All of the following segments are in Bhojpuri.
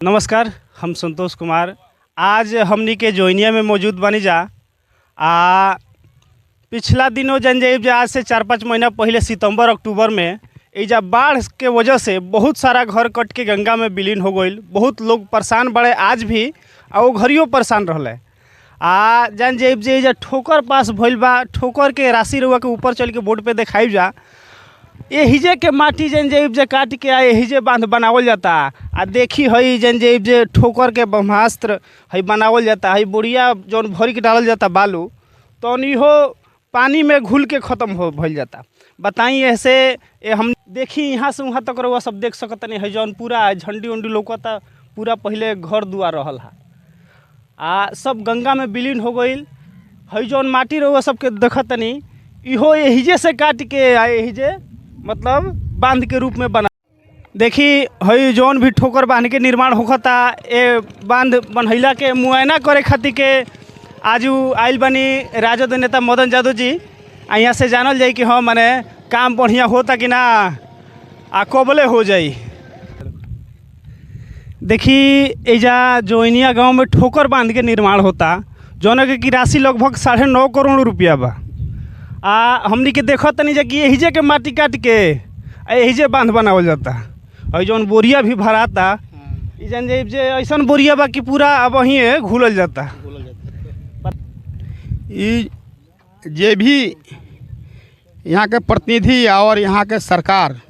नमस्कार, हम संतोष कुमार। आज हमनी के जोइनिया में मौजूद बनी जा। पिछला दिनों जन आज से 4-5 महीना पहले सितंबर अक्टूबर में एजा बाढ़ के वजह से बहुत सारा घर कट के गंगा में विलीन हो गई। बहुत लोग परेशान बड़े आज भी, आ वो घरियों परेशान रहले। जन एजा ठोकर पास भइल बा, ठोकर के राशि रुआ के ऊपर चल के बोर्ड पे दिखाई जा। एहिजे के माटी जन काट के एहिजे बांध बनावल जाता। देखी हई जन ठोकर के ब्रह्मास्त्र हई बनावल जाता। हई बोरिया जौन भरी के डालल जाता बालू, तो इहो पानी में घुल के ख़त्म हो भइल जाता। बताई ऐसे हम देखी यहाँ से वहाँ तक रउआ सब देख सकत नहीं है। जौन पूरा झंडी उंडी लौकता, पूरा पहले घर दुआर रहल है, सब गंगा में विलीन हो गई। हई जौन माटी रउआ सबके देखत नहीं, इहो एहिजे से काट के एहिजे मतलब बांध के रूप में बना। देखी हई जौन भी ठोकर बांध के निर्माण होता, ए बांध बनैला के मुआयना करे खातिर के आजू आइल बनी राजद नेता मदन यादव जी। यहाँ से जानल जाए कि हाँ माने काम बढ़िया होता कि ना, कबले हो जाई। देखी एजा जोइनिया गांव में ठोकर बांध के निर्माण होता, जौन की राशि लगभग 9.5 करोड़ रुपया बा। हमनी के देखत तनी जा कि एहिजे के माटी काट के एहिजे बांध बनावल जाता। और जौन बोरिया भी भराता, जन ऐसा बोरिया बा कि पूरा अब वहीं घुलल जाता। जे भी यहाँ के प्रतिनिधि और यहाँ के सरकार,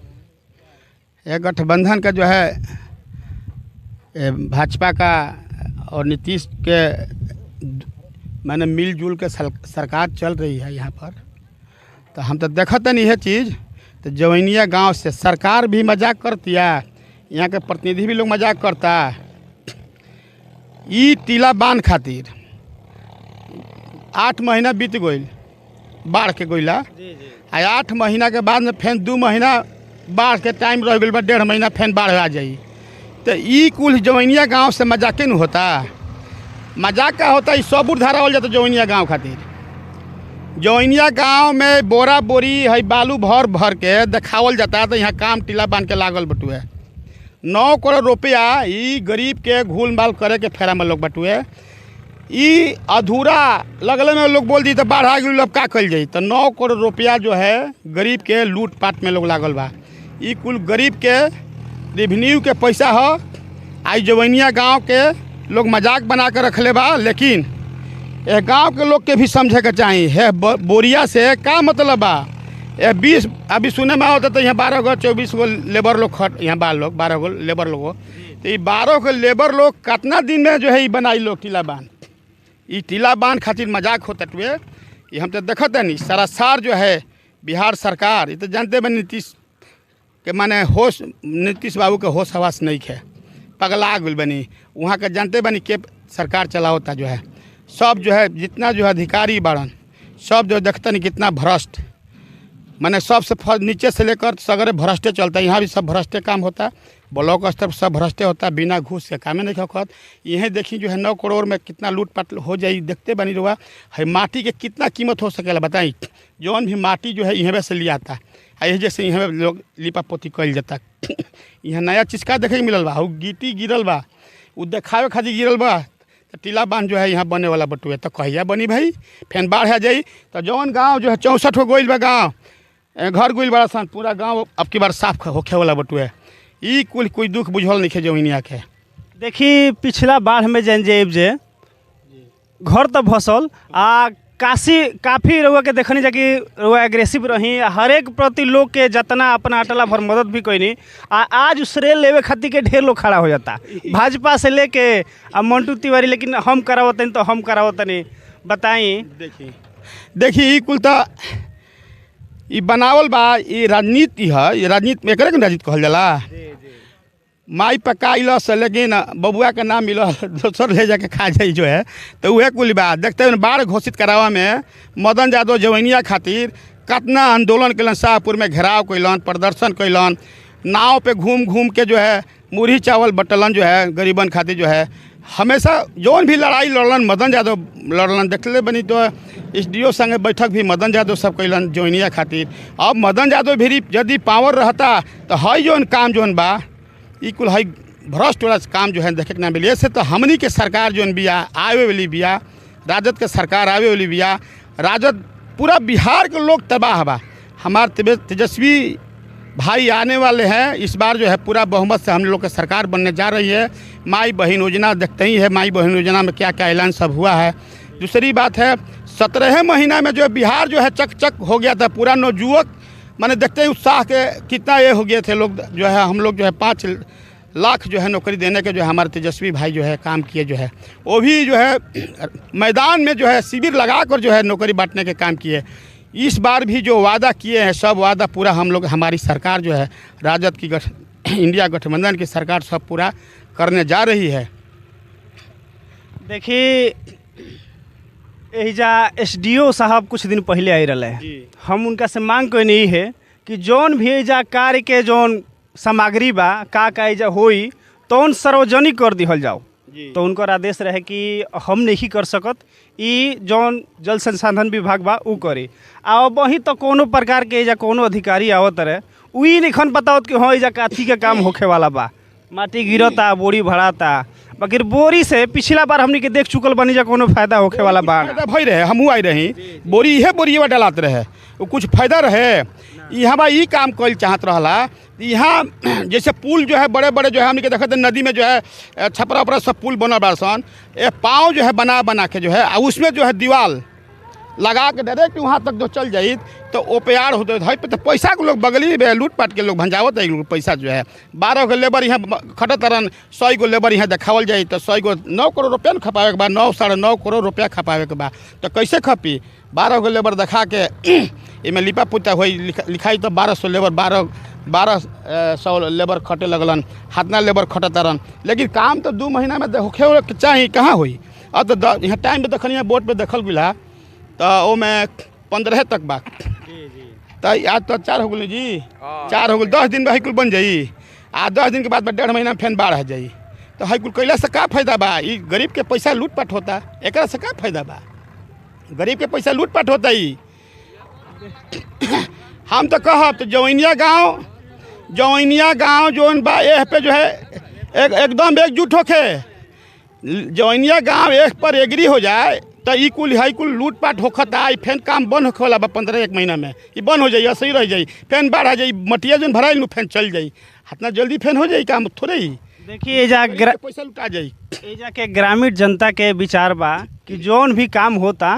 ये गठबंधन का जो है भाजपा का और नीतीश के माने मिलजुल के सरकार चल रही है यहाँ पर। तो हम तो देखते नहीं है चीज़। तो जोइनिया गांव से सरकार भी मजाक करती है, यहाँ के प्रतिनिधि भी लोग मजाक करता। ई टीला बांध खातिर 8 महीना बीत गई बाढ़ के गईला। 8 महीना के बाद में फिर 2 महीना बाढ़ के टाइम रह गई, 1.5 महीना फिर बाढ़ आ जाई। तो ई कुल जोइनिया गांव से मजाके न होता। मजाक का होता है, सब धारा हो जाता जोइनिया गांव खातिर। जोइनिया गांव में बोरा बोरी है बालू भर भर के देखावल जाता। तो यहाँ काम टीला बांध के लागल बटुए 9 करोड़ रुपया ई गरीब के घूल माल करे के फेरा में लोग बटुए। ई अधूरा लगल में लोग बोल दी तो बाढ़ आ गई, अब का कल जाई। तो 9 करोड़ रुपया जो है गरीब के लूट पाट में लोग लागल बा। ई कुल गरीब के रेवेन्यू के पैसा हो। आई जोइनिया गांव के लोग मजाक बना कर रखले बा, लेकिन ये गांव के लोग के भी समझे के चाहिए है बोरिया से का मतलब बा। ये 20 अभी सुने में होता तो यहाँ 12 गो 24 गो लेबर लोग खट, यहाँ 12 गो लेबर लोग। तो ये 12 गो लेबर लोग कितना दिन में जो है बनाई लोग टीला बांध। ये टीला बांध खातिर मजाक होता हुए ये हम तो देखते नहीं। सरासर जो है बिहार सरकार, ये तो जानते बन नीतीश के माने होश, नीतीश बाबू के होश हवास नहीं है, पगला गुल बनी। वहाँ के जानते बनी के सरकार चलावता जो है सब जो है जितना जो है अधिकारी बाड़न सब जो देखते नहीं कितना भ्रष्ट, माने सबसे नीचे से लेकर सगरे भ्रष्टे चलता है। यहाँ भी सब भ्रष्टे काम होता है, ब्लॉक स्तर पर सब भ्रष्टे होता है, बिना घूस के कामें नहीं होता। यहीं देखी जो है 9 करोड़ में कितना लूटपाट हो जाए, देखते बनी रहा है। माटी के कितना कीमत हो सकेला बताई। जौन भी माटी जो है यहाँ से लिया आता है, जैसे यहाँ लोग लिपा पोती कल जाता। यहाँ नया चीज़ का देखे मिलल बा, गिट्टी गिरल बा, वो देखावे खातिर गिरल बा। तो टीला बांध जो है यहाँ बने वाला बटुए तो कहिया बनी भाई, फिर बाढ़ आ जाई। तो जौन गाँव जो है 64 हो गई बा गाँव, घर गई बड़ा सन, पूरा गाँव अब की बार साफ होखे वाला बटुए। ई कुल कोई दुख बुझल नहीं है जोइनिया के। देखी पिछला बाढ़ में जन घर तो भसल, काफ़ी रउआ के देखनी जा कि रउआ एग्रेसिव रही, हर एक प्रति लोग के जितना अपना अटला भर मदद भी कईनी। आज श्रेय लेवे खातिर के ढेर लोग खड़ा हो जाता, भाजपा से लेके मंटू तिवारी, लेकिन हम करावतनी तो हम करावतनी। बताई देखी ई कुल तो ई बनावल बा, ये राजनीति है। ये राजनीति में एकरे के राजनीति कहल जाला। माई पकाइल से, लेकिन बबुआ के नाम मिल दोसर ले जाके खा जाई जो है। तो वह कुल बात देखते हैं। बाढ़ घोषित करावा में मदन यादव जोइनिया खातिर कितना आंदोलन कैलन, शाहपुर में घेराव कैलन, प्रदर्शन कैलन, नाव पे घूम घूम के जो है मुरही चावल बटलन जो है गरीबन खातिर जो है। हमेशा जौन भी लड़ाई लड़लन मदन यादव लड़लन, देखले बनी। तो एसडीओ संगे बैठक भी मदन यादव सब कैलन जोइनिया खातिर। अब मदन यादव भी यदि पावर रहता तो हई जौन काम जौन बा ई कुल हई भ्रष्ट वाला काम जो है देखे के ना मिली। ऐसे तो हमनी के सरकार जो बिया आवे वाली बिया, राजद के सरकार आवे वाली बिया, राजद पूरा बिहार के लोग तबाह बा। हमारे तेजस्वी भाई आने वाले हैं, इस बार जो है पूरा बहुमत से हम लोग की सरकार बनने जा रही है। माई बहन योजना देखते ही है, माई बहन योजना में क्या क्या ऐलान सब हुआ है। दूसरी बात है 17 महीना में जो बिहार जो है चक हो गया था, पूरा नौजुवक मैंने देखते ही उत्साह के कितना ये हो गए थे लोग जो है। हम लोग जो है 5 लाख जो है नौकरी देने के जो है हमारे तेजस्वी भाई जो है काम किए, जो है वो भी जो है मैदान में जो है शिविर लगाकर जो है नौकरी बांटने के काम किए। इस बार भी जो वादा किए हैं सब वादा पूरा हम लोग, हमारी सरकार जो है राजद की इंडिया गठबंधन की सरकार सब पूरा करने जा रही है। देखिए एहिजा SDO साहब कुछ दिन पहले आई रहे हैं, हम उनका से मांग कोई नहीं है कि जौन भी एहिजा कार्य के जौन सामग्री बा का एहिजा होई तौन सार्वजनिक कर दिहल जाओ। तो उनकर आदेश रहे कि हम नहीं कर सकत, ई जौन जल संसाधन विभाग बा उ करे। आ वहीं तो कोनो प्रकार के एजा कोनो अधिकारी आवत रहे उ नहीं बतावत कि हाँ एजा काथी के काम होखे वाला बा। माटी गिरता, बोरी भराता, बाकी बोरी से पिछला बार हमनी के देख चुकल बनी जा कोनो फायदा होखे वाला बा भई रहे। हमहू आई रही बोरी इहे बोरिया डलात रहे, वो कुछ फायदा रहे। यहाँ बा ई काम कल चाहत रहला। यहाँ जैसे पुल जो है बड़े बड़े जो है हमने के देखते नदी में जो है छपरा उपरा सब पुल बनल बा सन, ये पाँव जो है बना के जो है उसमें जो है दीवार लगा के डायरेक्ट वहाँ तक जो चल जाई तो ओपेयार होते है पे। तो पैसा के लोग बगली में लूटपाट के लोग भंजावत है पैसा जो है। 12 गो लेबर यहाँ खटत रहन, 100 गो लेबर यहाँ देखावल जाई तो 100 गो 9 करोड़ रुपया न खपावे के बाद, 9 साढ़े 9 करोड़ रुपया खपावे के बाद तो कैसे खपी। 12 गो लेबर देखा के इमें लिपा पुता हुई लिखाई तो 1200 लेबर 1200 लेबर खटे लगलन, हाथना लेबर खटत रहन। लेकिन काम तो 2 महीना में होखे चाहिए, कहाँ हुई। अब तो यहाँ टाइम पे देखल, यहाँ बोर्ड पे देखल गिला तो वो में 15 तक बा। तो आज तो 4 हो गई जी, 4 हो गई। 10 दिन में हाईकुल बन जाई, आ 10 दिन के बाद 1.5 महीना में फिर बाढ़ आ जाई। तो हाईकुल कैला से का फायदा बा। ये गरीब के पैसा लूटपाट होता, एक से का फायदा बा। गरीब के पैसा लूटपाट होता ही। हम तो कहब तो जवैनिया गाँव जोन बा एह पे जो है एकदम एकजुट होके जवैनिया गाँव एक पर एग्री हो जाए तो ई कुल हाई कुल लूटपाट होखता। फेन काम बंद होखे वाला बा 15-1 महीना में, ये बंद हो जाई, ऐसे ही रह जाई। फेन बाढ़ आ जाई, मटिया जोन भराइल फेन चल जाई। इतना जल्दी फेन हो जाई काम थोड़े ही। देखिए एजा पैसा लुटा जाई। एजा के ग्रामीण जनता के विचार बा कि जौन भी काम होता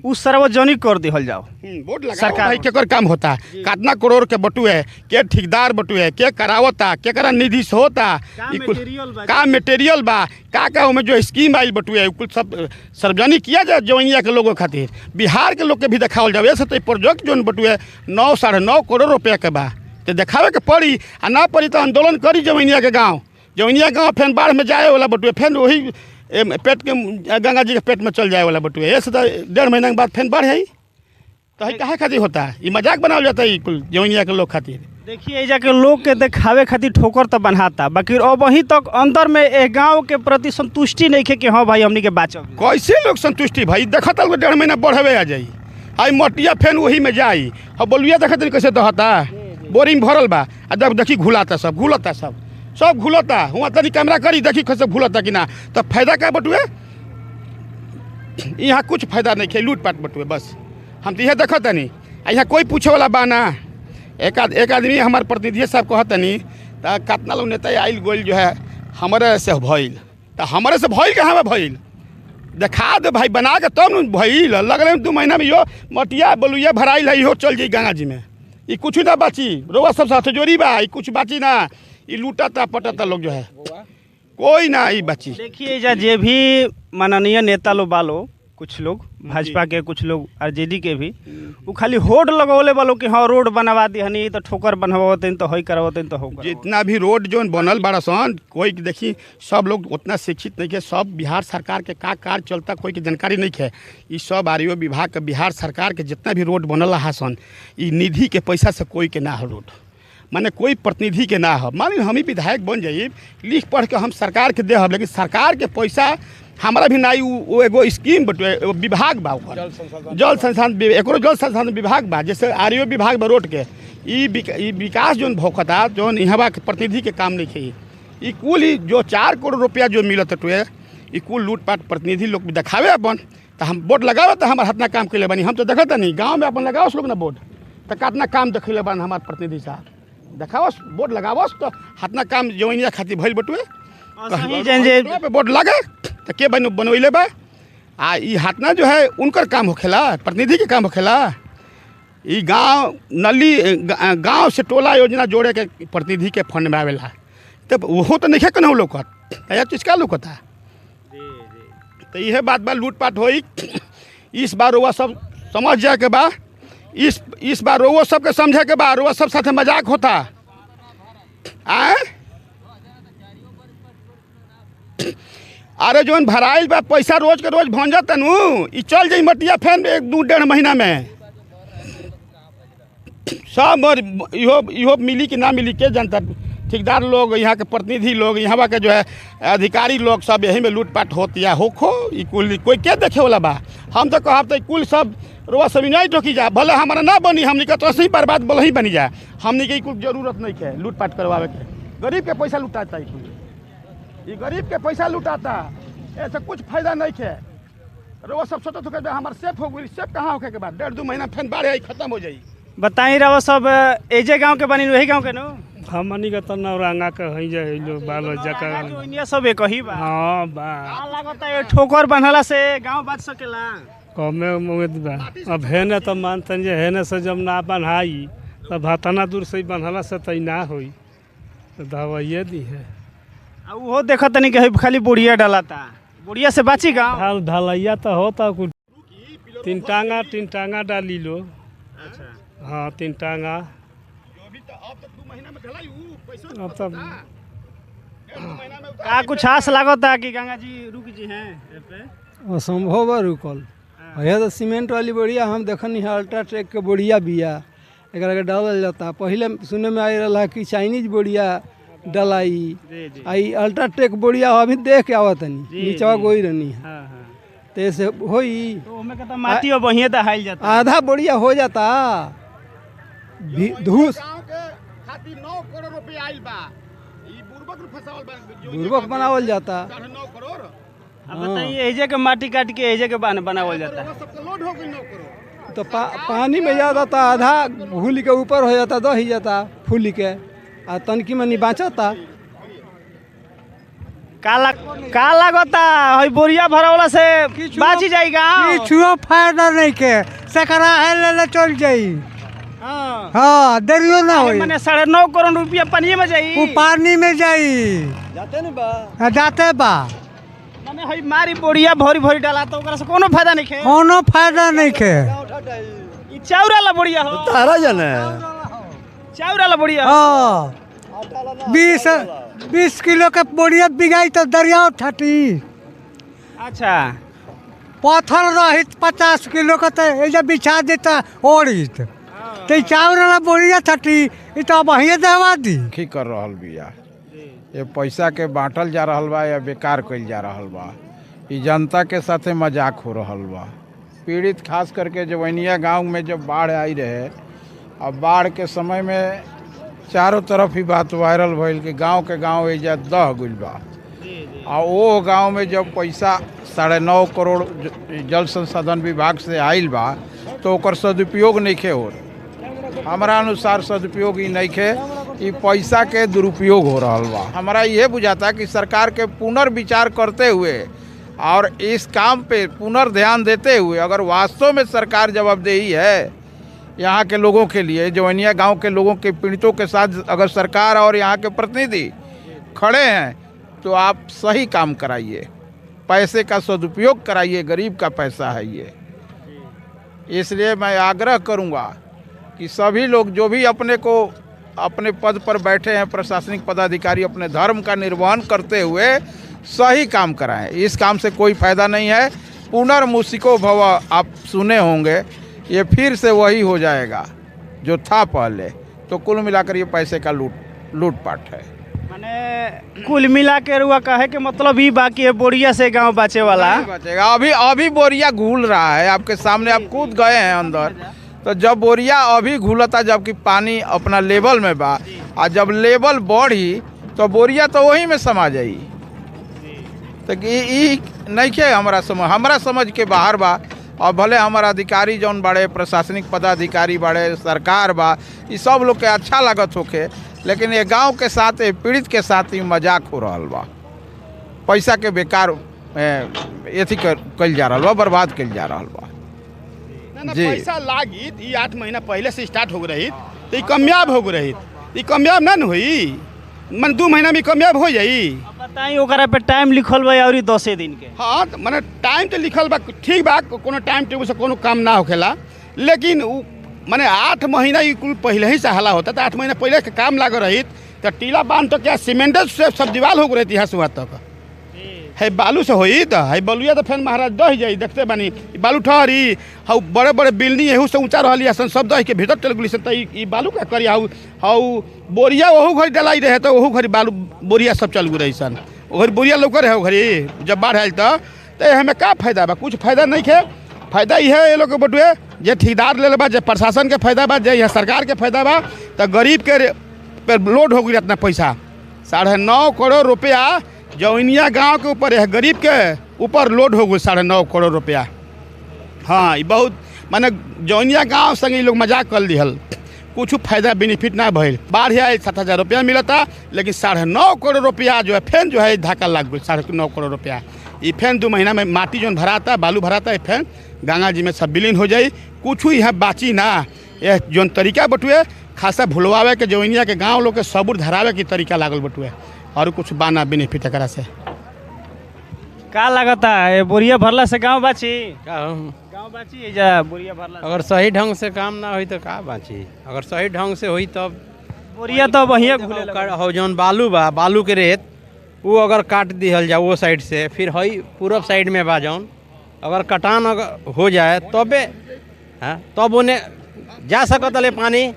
उ सार्वजनिक कर दिहल जाओ। बोर्ड लगा सरकार के काम होता, कितना करोड़ के बटुए, के ठेकेदार बटुए, के करावता, के करा निधि से होता, का मटेरियल बा, का उमें जो स्कीम आइल बटुए कुछ सब सार्वजनिक किया जाए जवैनिया के लोगों खातिर, बिहार के लोग के भी देखावल जाए। ऐसे तो प्रोजेक्ट जो बटुए 9 साढ़े 9 करोड़ रुपया के बा, तो देखावे के पड़ी। आ ना पड़ी तो आंदोलन करी जवैनिया के गाँव। जवैनिया गाँव फिर बाढ़ में जाए वाला बटुए, फिर वही पेट के गंगा जी के पेट में चल जाए वाला बटुए। ऐसे तो 1.5 महीना के बाद फिर बढ़ आई तो काहे खातिर होता है, ये मजाक बनावल जाता है कुल जवैनिया के लोग खातिर। देखिए एजा के लोग के देखावे खातिर ठोकर तो बनाता, बाकी अब वहीं तक अंदर में एक गाँव के प्रति संतुष्टि नहीं है कि हाँ भाई हमनी के बाँचब। कैसे लोग संतुष्टि भाई देखता 1.5 महीना बढ़वे आ जाई, आई मटिया फेन वही में जाई। और बोलुआ देखते कैसे दहता, बोरिंग भरल बा, जब देखी घुलाता सब घुलता। हुआ तनी कैमरा करी देखी कैसे घुलता कि ना। तो फायदा क्या बटुए, यहाँ कुछ फायदा नहीं है, लूटपाट बटुए बस। हम तो यह देखत नहीं, यहाँ कोई पूछे वाला बा ना। एक आदमी हमारे प्रतिनिधि साहब कहत नहीं तो कितना लोग नेता आइल गोल जो है हमारे से भइल, तो हमारे से भइल कहाँ में भइल देखा दे भाई, बना के तब न भइल। लगल 2 महीना में यो मटिया बलुआ भराइल है, इहो चल जाई गंगा जी में। ये कुछ ना बाची, रोवा सब साथ जोड़ी बा, ये कुछ बाची ना। ये लूटाता पटाता लोग जो है कोई ना ही बची। देखिए जे भी माननीय नेता लोग बालो, कुछ लोग भाजपा के, कुछ लोग आरजेडी के भी, वो खाली होड़ लगौले वालों कि हाँ रोड बनवा दी हनी तो ठोकर बनवाते तो हई करवाते तो हो। जितना भी रोड जो बनल बड़ा सन, कोई देखी सब लोग उतना शिक्षित नहीं है। सब बिहार सरकार के का कार्य चलता कोई की जानकारी नहीं है। ये सब आरओ विभाग के, बिहार सरकार के जितना भी रोड बनल है सन, ये निधि के पैसा से कोई के ना हो रोड, माने कोई प्रतिनिधि के ना हो। मान ली हम ही विधायक बन जाइए, लिख पढ़ के हम सरकार के देहब, लेकिन सरकार के पैसा हमारा भी ना। वो एगो स्कीम बटुए विभाग बा, जल संसाधन एक जल संसाधन विभाग बा, जैसे आरओ विभाग बा रोड के। ई विकास जो भौकता जो यहाँ के प्रतिनिधि के काम नहीं है। ई कुल ही जो 4 करोड़ रुपया जो मिलत हटुए ई कुल लूटपाट प्रतिनिधि लोग भी दिखावे अपन तो हम वोट लगावे तो हमारे हाथना काम कैले बानी हम तो देखते नहीं गाँव में अपन लगाओ लोग ना वोट तो कितना काम देखले बान हमारे प्रतिनिधि साहब देखावस वोट लगावस तो हाथना काम जवनिया खातिर भइल बटुए पे वोट लगे तो के बनवैले बा आ ई हाथना जो है उनकर काम होखेला प्रतिनिधि के काम होखेला ई गांव नली गांव से टोला योजना जोड़े के प्रतिनिधि के फंड में आवेला तब वो तो नहीं कहना लौकत या चीज़ का लौकता तो यह बात बा लूटपाट होई इस बार वो सब समझ जाए के बा इस बार वो सबके समझे के बा वो सब साथे मजाक होता आए अरे जोन भराइल बा पैसा रोज के रोज भंजा तनु ई चल जाई मटिया फैन 1-2-1.5 महीना में सब इहो मिली कि ना मिली के जानता ठेकेदार लोग यहाँ के प्रतिनिधि लोग यहाँ के जो है अधिकारी लोग सब यही में लूटपाट होती है होखो ई कुल कोई क्या देखे वाला बा हम तो कहब तो कुल सब रोआ सब नहीं टोकी जा भले हमारा ना बनी हमनी का तो सही बर्बाद बोल ही बनी जाए हमनी के कुछ जरूरत नहीं है लूटपाट करवावे के गरीब के पैसा लुटाता ये गरीब के पैसा लुटाता ऐसा कुछ फायदा नहीं है रोआ सब सोचो तो हमारे सेफ हो गई सेफ कहाँ होके के बाद 1.5-2 महीना फिर बाढ़ आई खत्म हो जाई बताई रहो सब एजे गांव के बनी वही गांव के नो हमनी के तो नौरंगा के हई जे लो बाल बच्चा का दुनिया सब एक ही बा हां बा का लागत है ठोकर बनहला से गांव बच सकेला कमे उम्मीद बा अब हेने तो मानतन जे हेने से जब ना बनाई तो भातना दूर से बनहला से तई ना होई तो दवाइए दी है आ वो देखत नहीं कि खाली बुढ़िया डालता बुढ़िया से बाची गांव ढलैया तो होता कुछ तीन टांगा डाली लो अच्छा हाँ 3 टांगा अब तो का कुछ आस लागता कि गंगा जी रुक जी हैं ए पे असंभव है रुकल यह तो सीमेंट वाली बढ़िया हम देखनी है अल्ट्राटेक के बढ़िया बिया एक के डालल जाता पहले सुने में आ रहा कि चाइनीज बढ़िया डलाई आई अल्ट्राटेक बढ़िया अभी देख के आवत नहीं नीचवा गोई रहनी है हां तैसे होई तो ओमे कहता माटी और बहिए दहाइल जाता आधा बढ़िया हो जाता धूस खातिर 9 करोड़ रुपया आइल बा ई बुर्बक फसावल बा बुर्बक बनावल जाता 9 करोड़ अब बताइए एजे के माटी काट के एजे के बनावल जाता है सबके लोड हो गई 9 करोड़ तो पानी में जाता तो आधा भूली के ऊपर हो जाता दही जाता फूली के आ तनकी मनी बाँचता का लागता हई बोरिया भरावला से बाची जाई गांव किछुओ फायदा नहीं के सकरा है ले चल जाई हां हाँ दरियो ना होई माने 9.5 करोड़ रुपया पानी में जाई वो पानी में जाई जाते नहीं बा जाते बा माने हई मारी बोरिया भरी भरी डाला तो ओकरा से कोनो फायदा नहीं खे कोनो फायदा नहीं के ई चाउराला बोरिया हो तारा जाने चाउराला बोरिया हो हाँ 20 किलो के बोरिया बिगाई तो दरिया ठटी अच्छा पत्थर रहित 50 किलो का तो एजा बिछा देता ओढ़ित तो चावल वाला बोरिया ठटी ई तो वहीं दवा दी की कर रहल बिया ये पैसा के बांटल जा रहल बा या बेकार कइल जा रहल बा ई जनता के साथे मजाक हो रहल बा पीड़ित खास करके जवनिया गांव में जब बाढ़ आई रहे अब बाढ़ के समय में चारों तरफ ही बात वायरल भइल कि गांव के गांव एजा दह गइल बा आ वो गांव में जब पैसा 9.5 करोड़ जल संसाधन विभाग से आइल बा तो ओकर सदुपयोग नइखे हो हमारा अनुसार सदुपयोग ही नइखे ई पैसा के दुरुपयोग हो रहल बा हमारा ये बुझाता कि सरकार के पुनर्विचार करते हुए और इस काम पे पुनर्ध्यान देते हुए अगर वास्तव में सरकार जवाबदेही है यहाँ के लोगों के लिए जवनिया गांव के लोगों के पीड़ितों के साथ अगर सरकार और यहाँ के प्रतिनिधि खड़े हैं तो आप सही काम कराइए पैसे का सदुपयोग कराइए गरीब का पैसा है ये इसलिए मैं आग्रह करूँगा कि सभी लोग जो भी अपने पद पर बैठे हैं प्रशासनिक पदाधिकारी अपने धर्म का निर्वहन करते हुए सही काम कराएं इस काम से कोई फायदा नहीं है पुनर्मूसिको भव आप सुने होंगे ये फिर से वही हो जाएगा जो था पहले तो कुल मिलाकर ये पैसे का लूटपाट है माने कुल मिला के रुआ कहे के मतलब ही बाकी है बोरिया से गांव बचे वाला बचेगा अभी बोरिया घूल रहा है आपके सामने आप कूद गए हैं अंदर तो जब बोरिया अभी घूलता जबकि पानी अपना लेवल में बा और जब लेवल बढ़ी तो बोरिया तो वही में समा जाई। तो ई नहीं खे हमरा समझ के बाहर बा। और भले हमारा अधिकारी जौन बाड़े, प्रशासनिक पदाधिकारी बाड़े, सरकार बा, ये सब लोग के अच्छा लागत होके, लेकिन ये गांव के साथ, पीड़ित के साथ ही मजाक हो रहा बा। पैसा के बेकार एथी कल जा रहा बा, बर्बाद कल जा रहा बा। ना पैसा लागी ई 8 महीना पहले से स्टार्ट हो रही तो ई कामयाब हो रही। ई कामयाब ना हुई, मन 2 महीना में कामयाब हो जाई। बताई ओकरा पे टाइम लिखल बा और 10 दिन के। हाँ तो मैंने टाइम तो लिखल बा, ठीक बा, कोनो टाइम टेबल से कोनो काम ना होखेला, लेकिन मैंने 8 महीना ई कुल पहले ही से हला होता। तो 8 महीना पहले के काम लाग रही तो टीला बांध तो क्या सीमेंट से सब दीवार हो रही यहाँ से वहाँ तक है बालू से होई। तो है बलुआ तो फिर महाराज दह जाई, देखते बानी बालू ठहरी। हाउ बड़े बड़े बिल्डिंग एहू से ऊँचा रही सब दह के भीतर चल गई। तो ई बालू का करी हाउ हाउ बोरिया वहू घड़ी डलाई रहे तो वहू घड़ी बालू बोरिया सब चल गई रही सन। घड़ी बोरिया लौक रहे घड़ी जब बाढ़ आयल तो हमें का फायदा बा? कुछ फायदा नहीं है। फायदा यह है ये लोग के बटुए जे ठेकेदार ले बा, जे प्रशासन के फायदा बा, जे यहाँ सरकार के फायदा बा। तो गरीब के पर लोड हो गई इतना पैसा, 9.5 करोड़ रुपया जौनिया गांव के ऊपर है, गरीब के ऊपर लोड हो गई 9.5 करोड़ रुपया। हाँ ये बहुत माने जौनिया गांव संगे लोग मजाक कर दिहल, कुछ फायदा बेनिफिट ना भइल। बाढ़ आए 7,000 रुपया मिलता, लेकिन 9.5 करोड़ रुपया जो है फैन जो है धक्का लग गई। 9.5 करोड़ रुपया ये फैन 2 महीना में माटी जो भराता, बालू भराता है, फैन गंगा जी में सब विलीन हो जाई। कुछ यहाँ बाची ना। यह जो तरीका बटुए खासा भुलवावे के जौनिया के गाँव लोग के सबूर धरावे के तरीका लागल बटुए, और कुछ बाना बेनिफिट एकरा से का लगता है? बोरिया भरला से गांव बाची? गाँव बाची जा बोरिया भरला अगर सही ढंग से काम ना हुई तो का बाची? अगर सही ढंग से हुई तब बोरिया तो वहीं घुले लगा। हो जौन बालू बा, बालू के रेत वो अगर काट दिहल जा वो साइड से, फिर हई पूरब साइड में बा जौन, अगर कटान अगर हो जाए तबे हाँ तब उन्हें जा सकत ले पानी।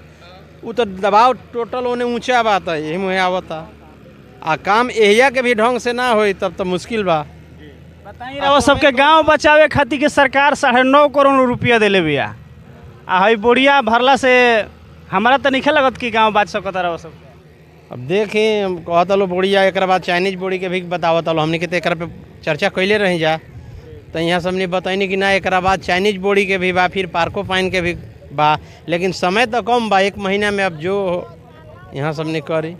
वो तो दबाव टोटल उन्हें ऊँचा बा, तो यही मुहे आवता। आ काम एहिया के भी ढंग से ना होई तब तो मुश्किल बा। बताई रहो सबके गांव बचावे खातिर के सरकार 9.5 करोड़ रुपया देले बिया। आ हई बोरिया भरला से हमारा तो नहीं लगत कि गांव बच सकता रहो सब। अब देखी कहता लो बोरिया, एक बाद चाइनीज बोरी के भी बतावत लो। हमने के तो एक पे चर्चा कैले रही जा, तो यहाँ सबने बताइनी कि ना एक बाद चाइनीज बोरी के भी बा, फिर पार्को पाइन के भी बा, लेकिन समय तो कम बा, 1 महीना में अब जो यहाँ सबने करी।